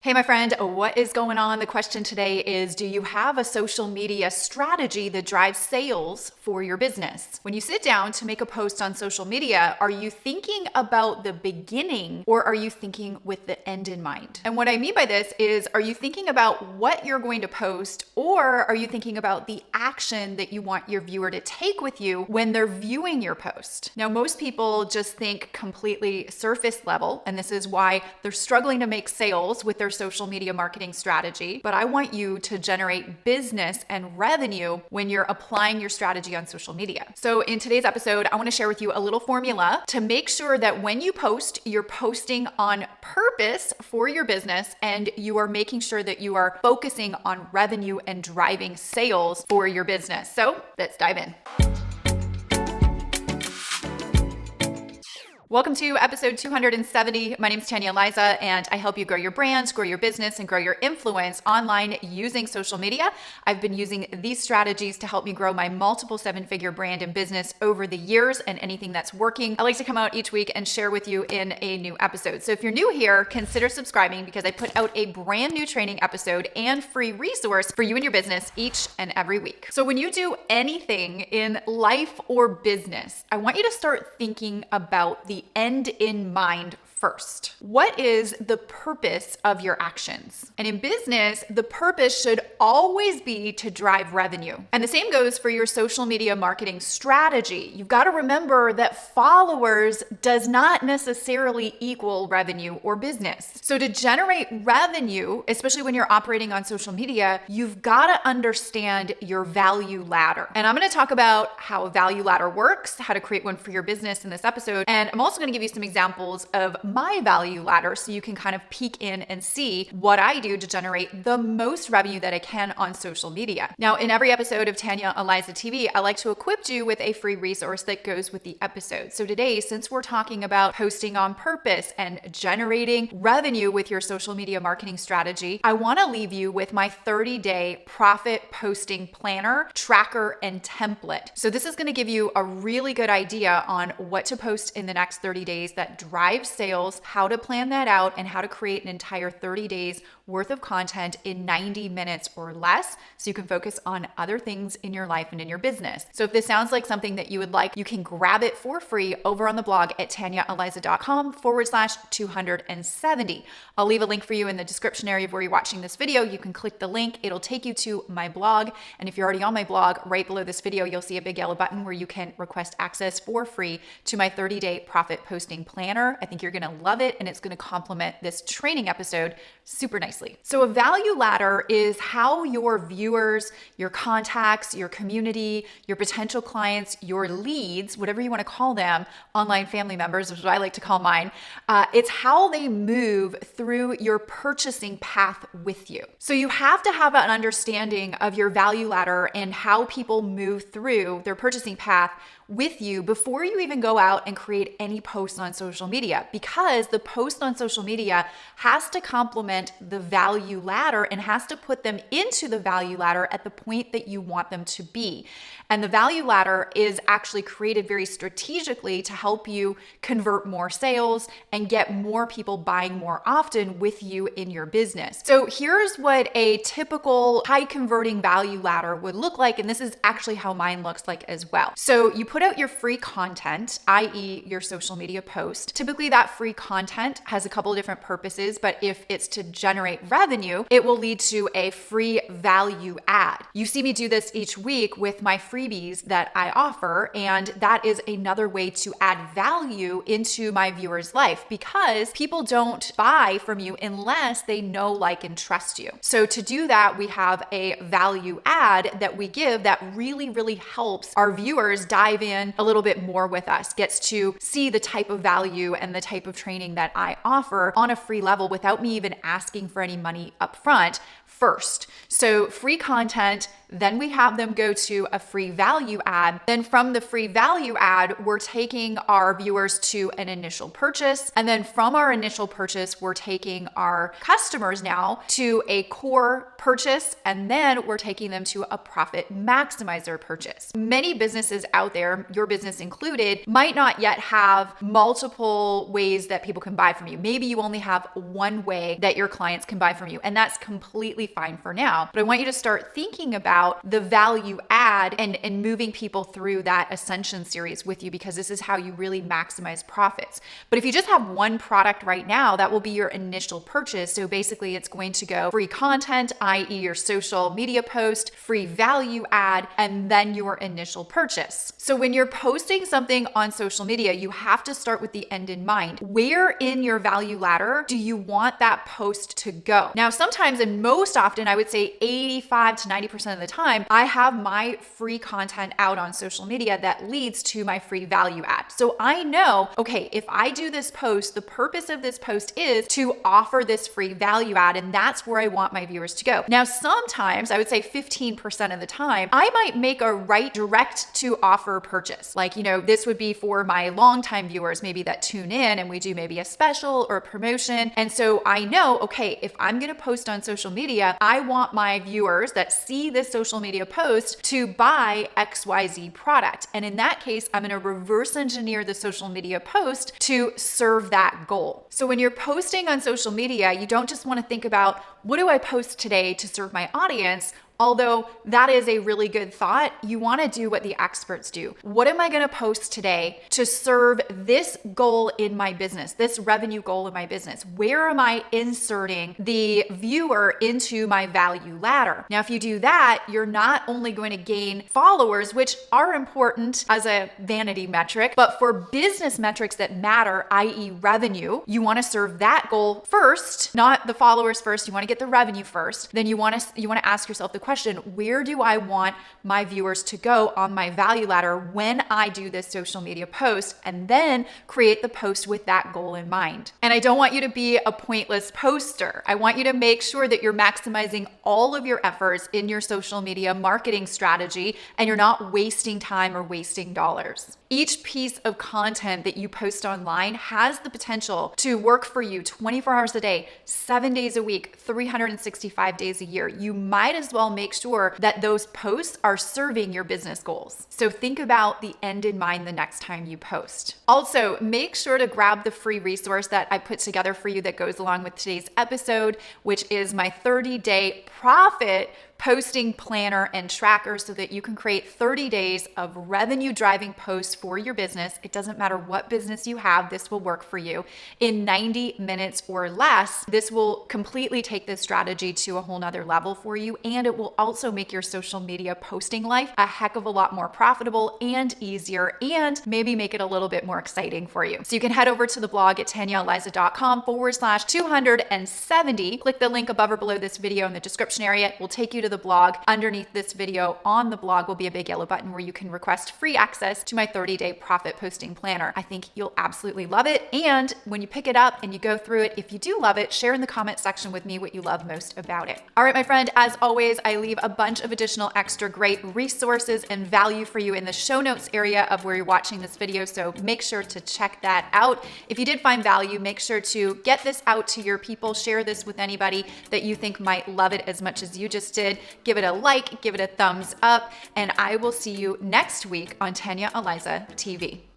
Hey, my friend, what is going on? The question today is, do you have a social media strategy that drives sales for your business? When you sit down to make a post on social media, are you thinking about the beginning or are you thinking with the end in mind? And what I mean by this is, are you thinking about what you're going to post or are you thinking about the action that you want your viewer to take with you when they're viewing your post? Now, most people just think completely surface level, and this is why they're struggling to make sales with their social media marketing strategy, but I want you to generate business and revenue when you're applying your strategy on social media. So in today's episode, I want to share with you a little formula to make sure that when you post, you're posting on purpose for your business and you are making sure that you are focusing on revenue and driving sales for your business. So let's dive in. Welcome to episode 270. My name is Tanya, Aliza, and I help you grow your brand, grow your business, and grow your influence online using social media. I've been using these strategies to help me grow my multiple seven-figure brand and business over the years, and anything that's working, I like to come out each week and share with you in a new episode. So if you're new here, consider subscribing because I put out a brand new training episode and free resource for you and your business each and every week. So when you do anything in life or business, I want you to start thinking about the end in mind first. What is the purpose of your actions? And in business, the purpose should always be to drive revenue. And the same goes for your social media marketing strategy. You've got to remember that followers does not necessarily equal revenue or business. So to generate revenue, especially when you're operating on social media, you've got to understand your value ladder. And I'm going to talk about how a value ladder works, how to create one for your business in this episode. And I'm also going to give you some examples of my value ladder so you can kind of peek in and see what I do to generate the most revenue that I can on social media. Now, in every episode of Tanya, Aliza TV, I like to equip you with a free resource that goes with the episode. So today, since we're talking about posting on purpose and generating revenue with your social media marketing strategy, I want to leave you with my 30-day profit posting planner, tracker, and template. So this is going to give you a really good idea on what to post in the next 30 days that drives sales, how to plan that out, and how to create an entire 30 days worth of content in 90 minutes or less so you can focus on other things in your life and in your business. So if this sounds like something that you would like, you can grab it for free over on the blog at tanyaaliza.com/270. I'll leave a link for you in the description area of where you're watching this video. You can click the link. It'll take you to my blog. And if you're already on my blog, right below this video, you'll see a big yellow button where you can request access for free to my 30-day profit posting planner. I think you're going to love it, and it's going to complement this training episode super nicely. So a value ladder is how your viewers, your contacts, your community, your potential clients, your leads, whatever you want to call them, online family members is what I like to call mine. It's how they move through your purchasing path with you. So you have to have an understanding of your value ladder and how people move through their purchasing path with you before you even go out and create any posts on social media, because the post on social media has to complement the value ladder and has to put them into the value ladder at the point that you want them to be. And the value ladder is actually created very strategically to help you convert more sales and get more people buying more often with you in your business. So here's what a typical high converting value ladder would look like. And this is actually how mine looks like as well. So you put out your free content, i.e. your social media post. Typically that free content has a couple of different purposes, but if it's to generate revenue, it will lead to a free value add. You see me do this each week with my freebies that I offer, and that is another way to add value into my viewer's life because people don't buy from you unless they know, like, and trust you. So to do that, we have a value add that we give that really, really helps our viewers dive in a little bit more with us, gets to see the type of value and the type of training that I offer on a free level without me even asking for any money up front first. So free content, then we have them go to a free value add. Then from the free value add, we're taking our viewers to an initial purchase. And then from our initial purchase, we're taking our customers now to a core purchase. And then we're taking them to a profit maximizer purchase. Many businesses out there software, your business included, might not yet have multiple ways that people can buy from you. Maybe you only have one way that your clients can buy from you, and that's completely fine for now. But I want you to start thinking about the value add and moving people through that ascension series with you, because this is how you really maximize profits. But if you just have one product right now, that will be your initial purchase. So basically it's going to go free content, i.e. your social media post, free value add, and then your initial purchase. So when you're posting something on social media, you have to start with the end in mind. Where in your value ladder do you want that post to go? Now, sometimes, and most often, I would say 85 to 90% of the time, I have my free content out on social media that leads to my free value add. So I know, okay, if I do this post, the purpose of this post is to offer this free value add, and that's where I want my viewers to go. Now, sometimes, I would say 15% of the time, I might make a direct to offer purchase. Like, this would be for my longtime viewers, maybe that tune in and we do maybe a special or a promotion. And so I know, okay, if I'm going to post on social media, I want my viewers that see this social media post to buy XYZ product. And in that case, I'm going to reverse engineer the social media post to serve that goal. So when you're posting on social media, you don't just want to think about, what do I post today to serve my audience? Although that is a really good thought, you want to do what the experts do. What am I going to post today to serve this goal in my business, this revenue goal in my business? Where am I inserting the viewer into my value ladder? Now, if you do that, you're not only going to gain followers, which are important as a vanity metric, but for business metrics that matter, i.e. revenue, you want to serve that goal first, not the followers first. You want to get the revenue first. Then you want to ask yourself the question, where do I want my viewers to go on my value ladder when I do this social media post? And then create the post with that goal in mind. And I don't want you to be a pointless poster. I want you to make sure that you're maximizing all of your efforts in your social media marketing strategy and you're not wasting time or wasting dollars. Each piece of content that you post online has the potential to work for you 24 hours a day, 7 days a week, 365 days a year. You might as well make sure that those posts are serving your business goals. So think about the end in mind the next time you post. Also, make sure to grab the free resource that I put together for you that goes along with today's episode, which is my 30-day profit posting planner and tracker, so that you can create 30 days of revenue driving posts for your business. It doesn't matter what business you have, this will work for you in 90 minutes or less. This will completely take this strategy to a whole nother level for you. And it will also make your social media posting life a heck of a lot more profitable and easier, and maybe make it a little bit more exciting for you. So you can head over to the blog at tanyaaliza.com/270. Click the link above or below this video in the description area. It will take you to the blog. Underneath this video on the blog will be a big yellow button where you can request free access to my 30-day profit posting planner. I think you'll absolutely love it. And when you pick it up and you go through it, if you do love it, share in the comment section with me what you love most about it. All right, my friend, as always, I leave a bunch of additional extra great resources and value for you in the show notes area of where you're watching this video. So make sure to check that out. If you did find value, make sure to get this out to your people. Share this with anybody that you think might love it as much as you just did. Give it a like, give it a thumbs up, and I will see you next week on Tanya Aliza TV.